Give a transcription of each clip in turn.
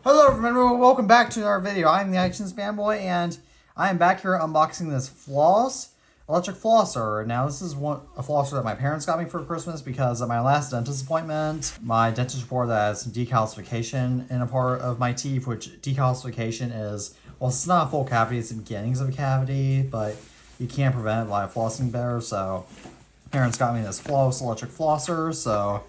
Hello everyone, welcome back to our video. I'm the Actions Fanboy and I am back here unboxing this Floss electric flosser. Now this is a flosser that my parents got me for Christmas because at my last dentist appointment, my dentist reported that I had some decalcification in a part of my teeth, which decalcification is, well, it's not a full cavity, it's the beginnings of a cavity, but you can't prevent it by flossing better, so parents got me this Flaus electric flosser, so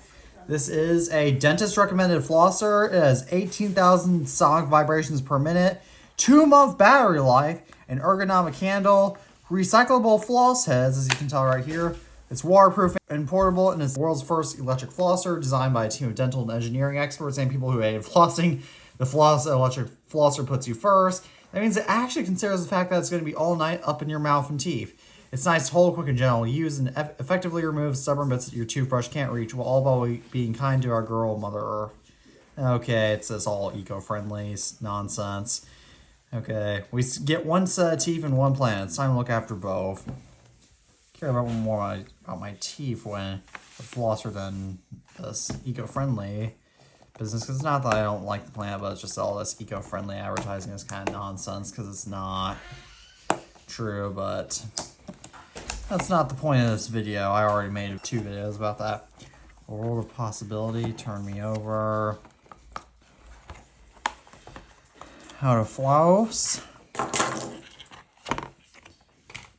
this is a dentist recommended flosser. It has 18,000 sonic vibrations per minute, 2-month battery life, an ergonomic handle, recyclable floss heads, as you can tell right here. It's waterproof and portable, and it's the world's first electric flosser designed by a team of dental and engineering experts and people who hated flossing. The Floss electric flosser puts you first. That means it actually considers the fact that it's going to be all night up in your mouth and teeth. It's nice to hold, quick and gentle to use, and effectively removes stubborn bits that your toothbrush can't reach, while all while being kind to our girl, Mother Earth. Okay, it says all eco-friendly nonsense. Okay, we get one set of teeth and one planet. It's time to look after both. I care about more about my teeth when the flosser than this eco-friendly business, because it's not that I don't like the planet, but it's just all this eco-friendly advertising is kind of nonsense, because it's not true, but that's not the point of this video. I already made 2 videos about that. A world of possibility, turn me over. How to floss.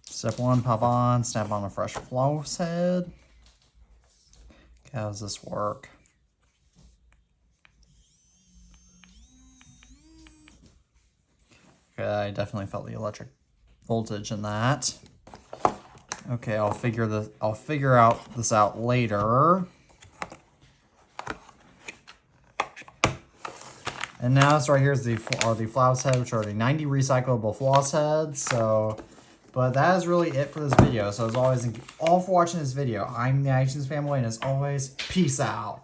Step 1, pop on, snap on a fresh floss head. Okay, how does this work? Okay, I definitely felt the electric voltage in that. Okay, I'll figure out this out later. And now this right here is the floss head, which are the 90 recyclable floss heads. So, but that is really it for this video. So as always, thank you all for watching this video. I'm the Actions Family, and as always, peace out.